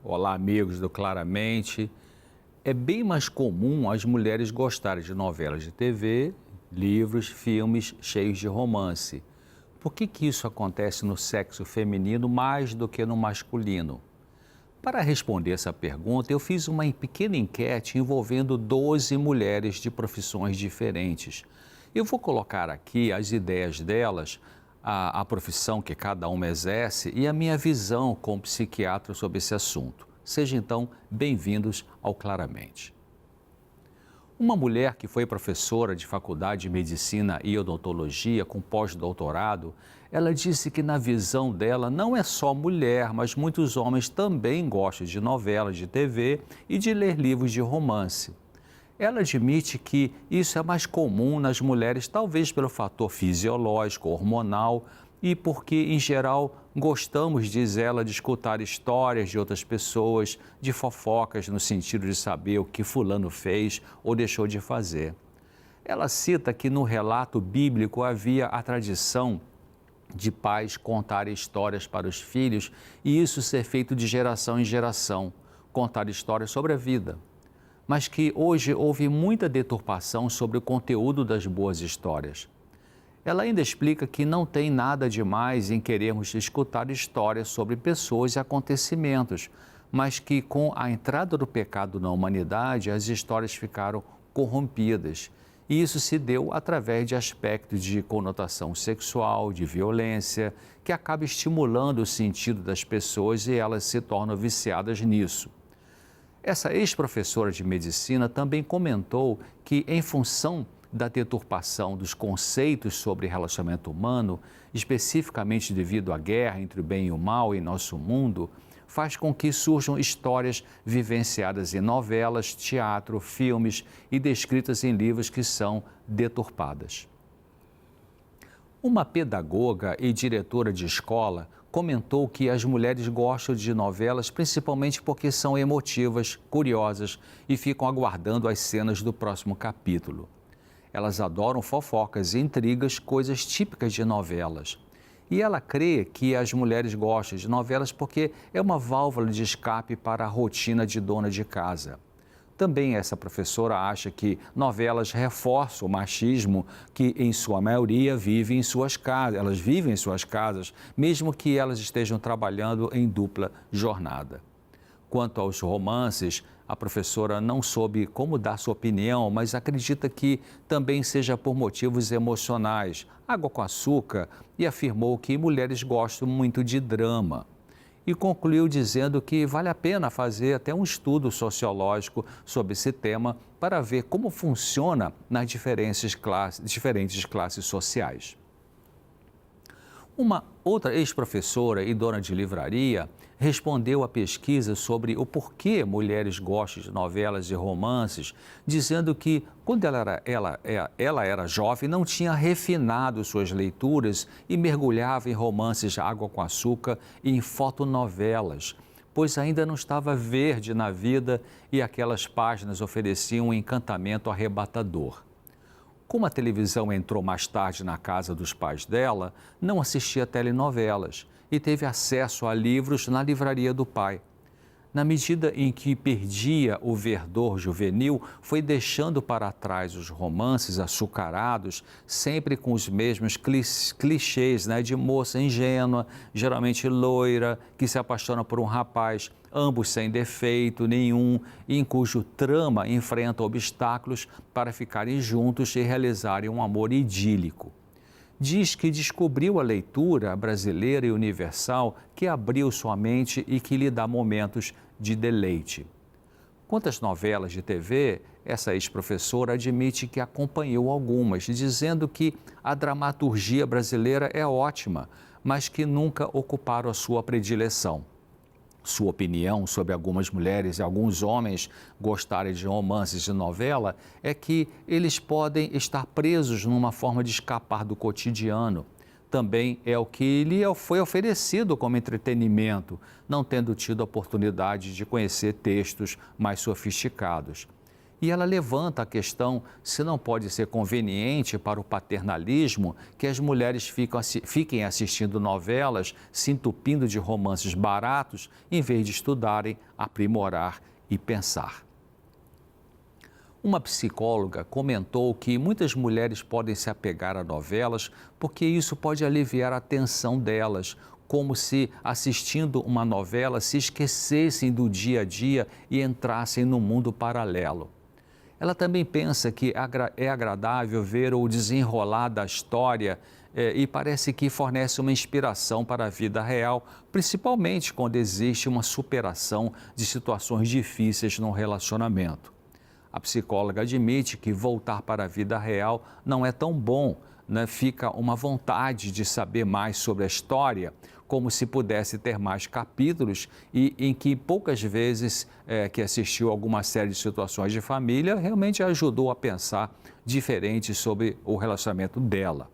Olá, amigos do Claramente. É bem mais comum as mulheres gostarem de novelas de TV, livros, filmes cheios de romance. Por que isso acontece no sexo feminino mais do que no masculino? Para responder essa pergunta, eu fiz uma pequena enquete envolvendo 12 mulheres de profissões diferentes. Eu vou colocar aqui as ideias delas, a profissão que cada uma exerce e a minha visão como psiquiatra sobre esse assunto. Sejam então bem-vindos ao Claramente. Uma mulher que foi professora de faculdade de medicina e odontologia com pós-doutorado, ela disse que na visão dela não é só mulher, mas muitos homens também gostam de novelas de TV e de ler livros de romance. Ela admite que isso é mais comum nas mulheres, talvez pelo fator fisiológico, hormonal e porque, em geral, gostamos, diz ela, de escutar histórias de outras pessoas, de fofocas no sentido de saber o que fulano fez ou deixou de fazer. Ela cita que no relato bíblico havia a tradição de pais contarem histórias para os filhos e isso ser feito de geração em geração, contar histórias sobre a vida. Mas que hoje houve muita deturpação sobre o conteúdo das boas histórias. Ela ainda explica que não tem nada de mais em querermos escutar histórias sobre pessoas e acontecimentos, mas que com a entrada do pecado na humanidade, as histórias ficaram corrompidas. E isso se deu através de aspectos de conotação sexual, de violência, que acaba estimulando o sentido das pessoas e elas se tornam viciadas nisso. Essa ex-professora de medicina também comentou que, em função da deturpação dos conceitos sobre relacionamento humano, especificamente devido à guerra entre o bem e o mal em nosso mundo, faz com que surjam histórias vivenciadas em novelas, teatro, filmes e descritas em livros que são deturpadas. Uma pedagoga e diretora de escola comentou que as mulheres gostam de novelas principalmente porque são emotivas, curiosas e ficam aguardando as cenas do próximo capítulo. Elas adoram fofocas e intrigas, coisas típicas de novelas. E ela crê que as mulheres gostam de novelas porque é uma válvula de escape para a rotina de dona de casa. Também essa professora acha que novelas reforçam o machismo que, em sua maioria, vive em suas casas. Elas vivem em suas casas, mesmo que elas estejam trabalhando em dupla jornada. Quanto aos romances, a professora não soube como dar sua opinião, mas acredita que também seja por motivos emocionais, água com açúcar, e afirmou que mulheres gostam muito de drama. E concluiu dizendo que vale a pena fazer até um estudo sociológico sobre esse tema para ver como funciona nas diferentes classes sociais. Uma outra ex-professora e dona de livraria respondeu à pesquisa sobre o porquê mulheres gostam de novelas e romances, dizendo que quando ela era jovem não tinha refinado suas leituras e mergulhava em romances de água com açúcar e em fotonovelas, pois ainda não estava verde na vida e aquelas páginas ofereciam um encantamento arrebatador. Como a televisão entrou mais tarde na casa dos pais dela, não assistia telenovelas e teve acesso a livros na livraria do pai. Na medida em que perdia o verdor juvenil, foi deixando para trás os romances açucarados, sempre com os mesmos clichês, de moça ingênua, geralmente loira, que se apaixona por um rapaz, ambos sem defeito nenhum, e em cujo trama enfrenta obstáculos para ficarem juntos e realizarem um amor idílico. Diz que descobriu a leitura brasileira e universal que abriu sua mente e que lhe dá momentos de deleite. Quanto às novelas de TV, essa ex-professora admite que acompanhou algumas, dizendo que a dramaturgia brasileira é ótima, mas que nunca ocuparam a sua predileção. Sua opinião sobre algumas mulheres e alguns homens gostarem de romances de novela é que eles podem estar presos numa forma de escapar do cotidiano. Também é o que lhe foi oferecido como entretenimento, não tendo tido a oportunidade de conhecer textos mais sofisticados. E ela levanta a questão se não pode ser conveniente para o paternalismo que as mulheres fiquem assistindo novelas, se entupindo de romances baratos, em vez de estudarem, aprimorar e pensar. Uma psicóloga comentou que muitas mulheres podem se apegar a novelas porque isso pode aliviar a tensão delas, como se assistindo uma novela se esquecessem do dia a dia e entrassem no mundo paralelo. Ela também pensa que é agradável ver o desenrolar da história e parece que fornece uma inspiração para a vida real, principalmente quando existe uma superação de situações difíceis no relacionamento. A psicóloga admite que voltar para a vida real não é tão bom, né? Fica uma vontade de saber mais sobre a história, como se pudesse ter mais capítulos e em que poucas vezes que assistiu alguma série de situações de família realmente ajudou a pensar diferente sobre o relacionamento dela.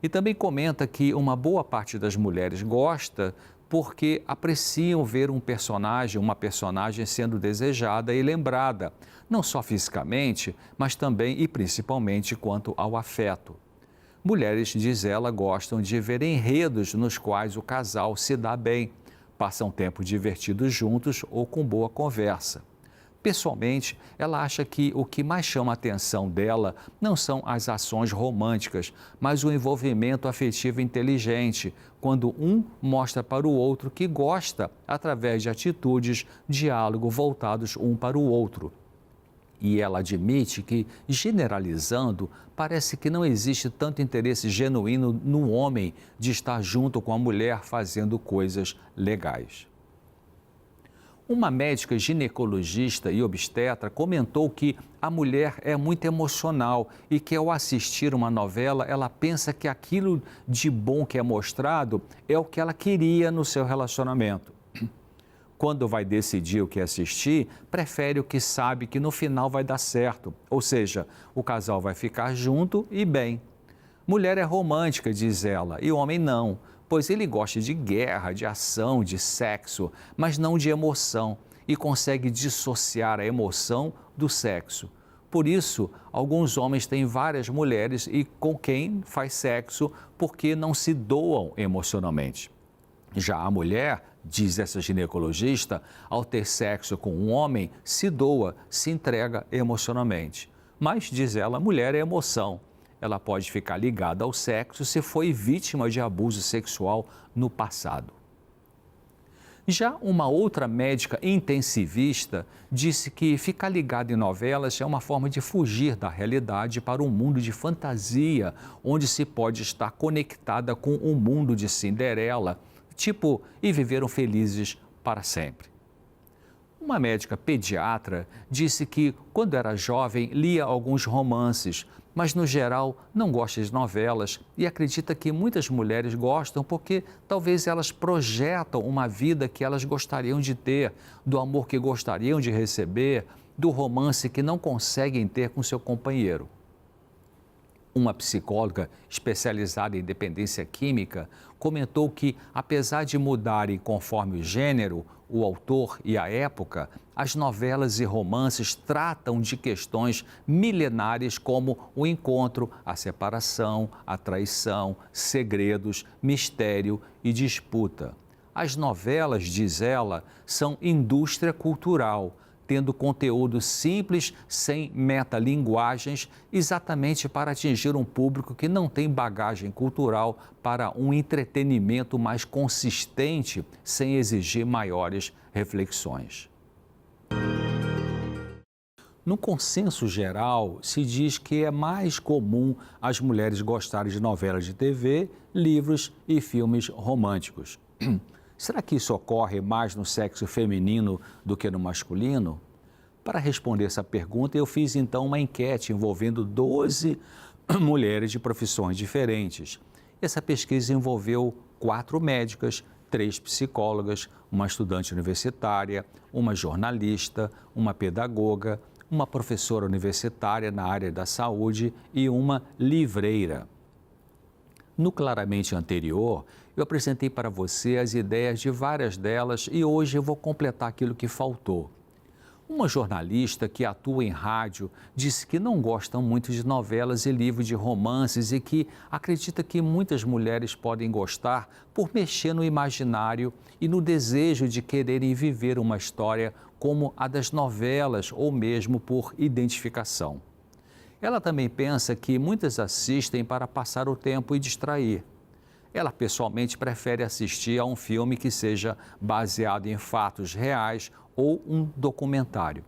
E também comenta que uma boa parte das mulheres gosta porque apreciam ver uma personagem sendo desejada e lembrada, não só fisicamente, mas também e principalmente quanto ao afeto. Mulheres, diz ela, gostam de ver enredos nos quais o casal se dá bem, passam tempo divertido juntos ou com boa conversa. Pessoalmente, ela acha que o que mais chama a atenção dela não são as ações românticas, mas o envolvimento afetivo inteligente, quando um mostra para o outro que gosta através de atitudes, diálogo voltados um para o outro. E ela admite que, generalizando, parece que não existe tanto interesse genuíno no homem de estar junto com a mulher fazendo coisas legais. Uma médica ginecologista e obstetra comentou que a mulher é muito emocional e que ao assistir uma novela, ela pensa que aquilo de bom que é mostrado é o que ela queria no seu relacionamento. Quando vai decidir o que assistir, prefere o que sabe que no final vai dar certo, ou seja, o casal vai ficar junto e bem. Mulher é romântica, diz ela, e homem não, pois ele gosta de guerra, de ação, de sexo, mas não de emoção, e consegue dissociar a emoção do sexo. Por isso, alguns homens têm várias mulheres e com quem faz sexo porque não se doam emocionalmente. Já a mulher, diz essa ginecologista, ao ter sexo com um homem, se doa, se entrega emocionalmente. Mas, diz ela, mulher é emoção. Ela pode ficar ligada ao sexo se foi vítima de abuso sexual no passado. Já uma outra médica intensivista disse que ficar ligada em novelas é uma forma de fugir da realidade para um mundo de fantasia, onde se pode estar conectada com o mundo de Cinderela, e viveram felizes para sempre. Uma médica pediatra disse que, quando era jovem, lia alguns romances, mas, no geral, não gosta de novelas e acredita que muitas mulheres gostam porque talvez elas projetam uma vida que elas gostariam de ter, do amor que gostariam de receber, do romance que não conseguem ter com seu companheiro. Uma psicóloga especializada em dependência química comentou que, apesar de mudarem conforme o gênero, o autor e a época, as novelas e romances tratam de questões milenares como o encontro, a separação, a traição, segredos, mistério e disputa. As novelas, diz ela, são indústria cultural, tendo conteúdo simples, sem metalinguagens, exatamente para atingir um público que não tem bagagem cultural para um entretenimento mais consistente, sem exigir maiores reflexões. No consenso geral, se diz que é mais comum as mulheres gostarem de novelas de TV, livros e filmes românticos. Será que isso ocorre mais no sexo feminino do que no masculino? Para responder essa pergunta, eu fiz então uma enquete envolvendo 12 mulheres de profissões diferentes. Essa pesquisa envolveu 4 médicas, 3 psicólogas, uma estudante universitária, uma jornalista, uma pedagoga, uma professora universitária na área da saúde e uma livreira. No Claramente anterior, eu apresentei para você as ideias de várias delas e hoje eu vou completar aquilo que faltou. Uma jornalista que atua em rádio disse que não gosta muito de novelas e livros de romances e que acredita que muitas mulheres podem gostar por mexer no imaginário e no desejo de quererem viver uma história como a das novelas ou mesmo por identificação. Ela também pensa que muitas assistem para passar o tempo e distrair. Ela pessoalmente prefere assistir a um filme que seja baseado em fatos reais ou um documentário.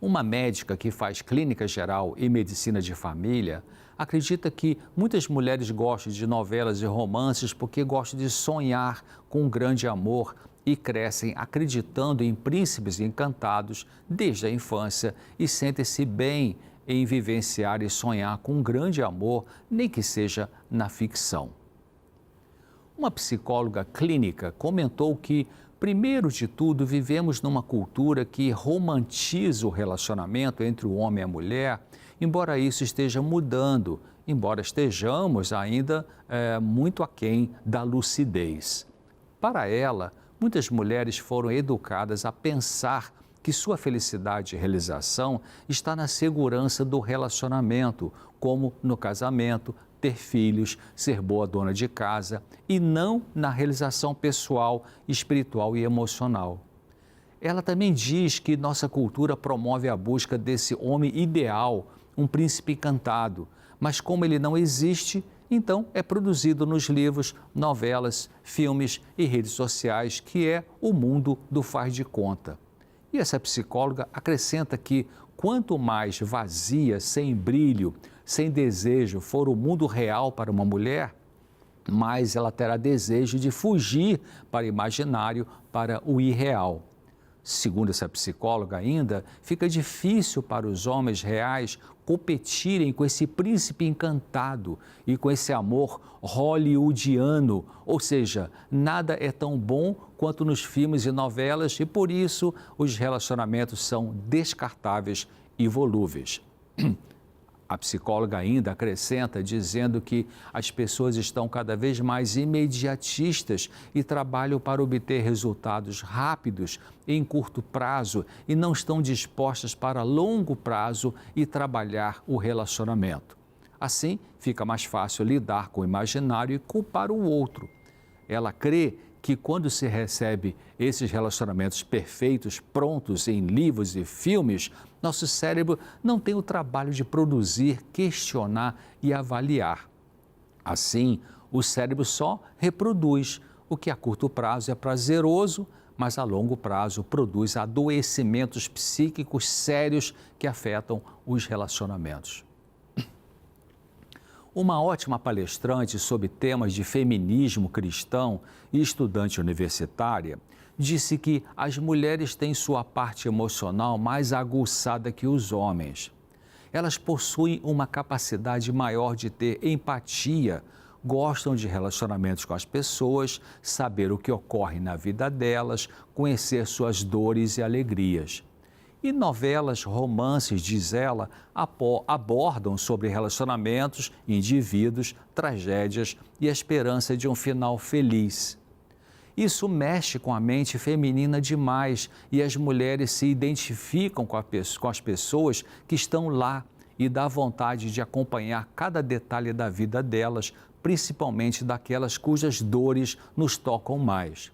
Uma médica que faz clínica geral e medicina de família acredita que muitas mulheres gostam de novelas e romances porque gostam de sonhar com um grande amor e crescem acreditando em príncipes encantados desde a infância e sentem-se bem em vivenciar e sonhar com um grande amor, nem que seja na ficção. Uma psicóloga clínica comentou que, primeiro de tudo, vivemos numa cultura que romantiza o relacionamento entre o homem e a mulher, embora isso esteja mudando, embora estejamos ainda muito aquém da lucidez. Para ela, muitas mulheres foram educadas a pensar que sua felicidade e realização está na segurança do relacionamento, como no casamento, ter filhos, ser boa dona de casa e não na realização pessoal, espiritual e emocional. Ela também diz que nossa cultura promove a busca desse homem ideal, um príncipe encantado, mas como ele não existe, então é produzido nos livros, novelas, filmes e redes sociais, que é o mundo do faz de conta. E essa psicóloga acrescenta que quanto mais vazia, sem brilho, sem desejo for o mundo real para uma mulher, mais ela terá desejo de fugir para o imaginário, para o irreal. Segundo essa psicóloga ainda, fica difícil para os homens reais competirem com esse príncipe encantado e com esse amor hollywoodiano, ou seja, nada é tão bom quanto nos filmes e novelas e por isso os relacionamentos são descartáveis e volúveis. A psicóloga ainda acrescenta dizendo que as pessoas estão cada vez mais imediatistas e trabalham para obter resultados rápidos em curto prazo e não estão dispostas para longo prazo e trabalhar o relacionamento. Assim, fica mais fácil lidar com o imaginário e culpar o outro. Ela crê que quando se recebe esses relacionamentos perfeitos, prontos em livros e filmes, nosso cérebro não tem o trabalho de produzir, questionar e avaliar. Assim, o cérebro só reproduz, o que a curto prazo é prazeroso, mas a longo prazo produz adoecimentos psíquicos sérios que afetam os relacionamentos. Uma ótima palestrante sobre temas de feminismo cristão e estudante universitária disse que as mulheres têm sua parte emocional mais aguçada que os homens. Elas possuem uma capacidade maior de ter empatia, gostam de relacionamentos com as pessoas, saber o que ocorre na vida delas, conhecer suas dores e alegrias. E novelas, romances, diz ela, abordam sobre relacionamentos, indivíduos, tragédias e a esperança de um final feliz. Isso mexe com a mente feminina demais e as mulheres se identificam com as pessoas que estão lá e dá vontade de acompanhar cada detalhe da vida delas, principalmente daquelas cujas dores nos tocam mais.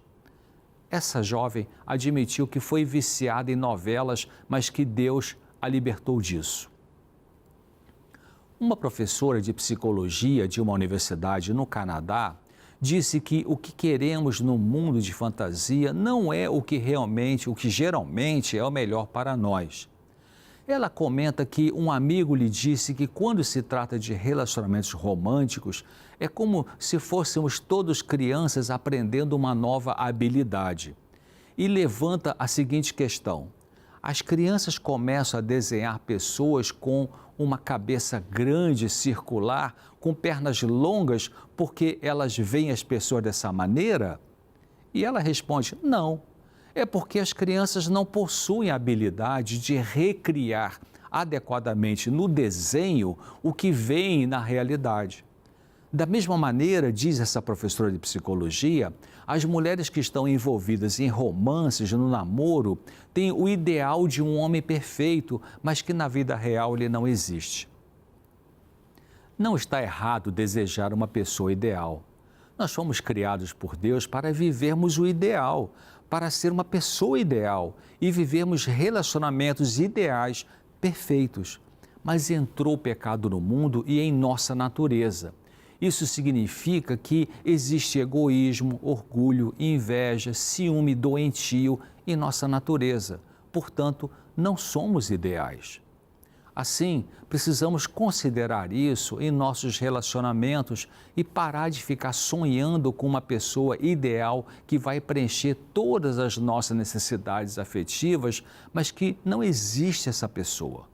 Essa jovem admitiu que foi viciada em novelas, mas que Deus a libertou disso. Uma professora de psicologia de uma universidade no Canadá disse que o que queremos no mundo de fantasia não é o que geralmente é o melhor para nós. Ela comenta que um amigo lhe disse que quando se trata de relacionamentos românticos, é como se fôssemos todos crianças aprendendo uma nova habilidade. E levanta a seguinte questão: as crianças começam a desenhar pessoas com uma cabeça grande, circular, com pernas longas, porque elas veem as pessoas dessa maneira? E ela responde: não. É porque as crianças não possuem a habilidade de recriar adequadamente no desenho o que vem na realidade. Da mesma maneira, diz essa professora de psicologia, As mulheres que estão envolvidas em romances, no namoro, têm o ideal de um homem perfeito, mas que na vida real ele não existe. Não está errado desejar uma pessoa ideal. Nós fomos criados por Deus para vivermos o ideal, para ser uma pessoa ideal e vivermos relacionamentos ideais perfeitos. Mas entrou o pecado no mundo e em nossa natureza. Isso significa que existe egoísmo, orgulho, inveja, ciúme doentio em nossa natureza. Portanto, não somos ideais. Assim, precisamos considerar isso em nossos relacionamentos e parar de ficar sonhando com uma pessoa ideal que vai preencher todas as nossas necessidades afetivas, mas que não existe essa pessoa.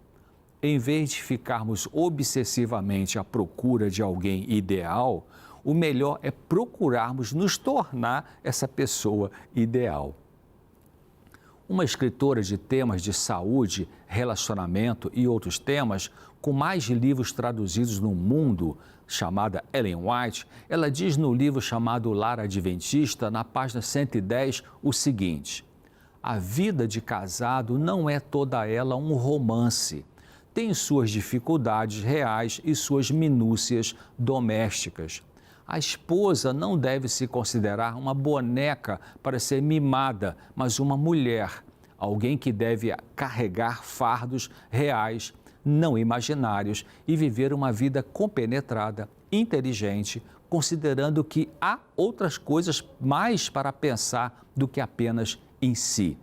Em vez de ficarmos obsessivamente à procura de alguém ideal, o melhor é procurarmos nos tornar essa pessoa ideal. Uma escritora de temas de saúde, relacionamento e outros temas, com mais livros traduzidos no mundo, chamada Ellen White, ela diz no livro chamado Lar Adventista, na página 110, o seguinte: a vida de casado não é toda ela um romance. Tem suas dificuldades reais e suas minúcias domésticas. A esposa não deve se considerar uma boneca para ser mimada, mas uma mulher, alguém que deve carregar fardos reais, não imaginários e viver uma vida compenetrada, inteligente, considerando que há outras coisas mais para pensar do que apenas em si.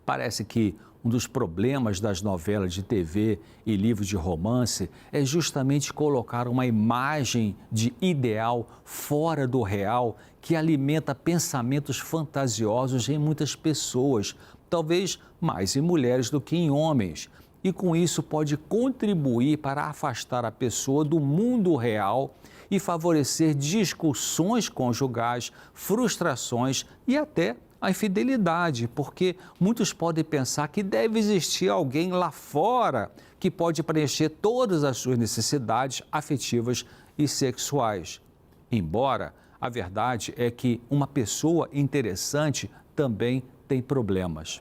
Parece que um dos problemas das novelas de TV e livros de romance é justamente colocar uma imagem de ideal fora do real que alimenta pensamentos fantasiosos em muitas pessoas, talvez mais em mulheres do que em homens. E com isso pode contribuir para afastar a pessoa do mundo real e favorecer discussões conjugais, frustrações e até a infidelidade, porque muitos podem pensar que deve existir alguém lá fora que pode preencher todas as suas necessidades afetivas e sexuais. Embora a verdade é que uma pessoa interessante também tem problemas.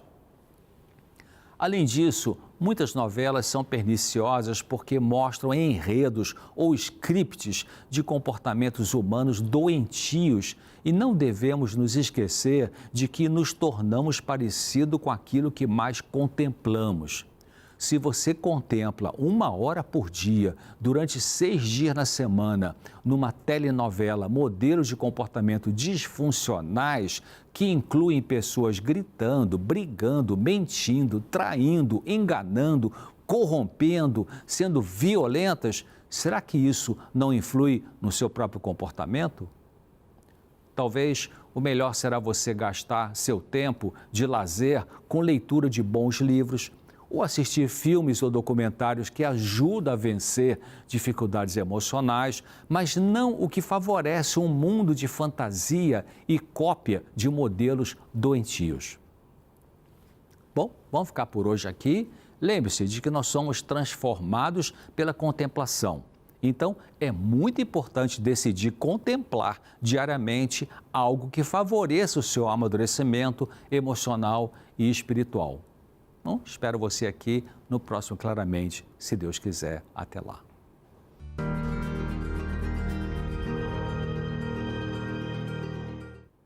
Além disso, muitas novelas são perniciosas porque mostram enredos ou scripts de comportamentos humanos doentios e não devemos nos esquecer de que nos tornamos parecidos com aquilo que mais contemplamos. Se você contempla 1 hora por dia, durante 6 dias na semana, numa telenovela modelos de comportamento disfuncionais, que incluem pessoas gritando, brigando, mentindo, traindo, enganando, corrompendo, sendo violentas, será que isso não influi no seu próprio comportamento? Talvez o melhor será você gastar seu tempo de lazer com leitura de bons livros, ou assistir filmes ou documentários que ajudam a vencer dificuldades emocionais, mas não o que favorece um mundo de fantasia e cópia de modelos doentios. Bom, vamos ficar por hoje aqui. Lembre-se de que nós somos transformados pela contemplação. Então, é muito importante decidir contemplar diariamente algo que favoreça o seu amadurecimento emocional e espiritual. Bom, espero você aqui no próximo Claramente, se Deus quiser. Até lá.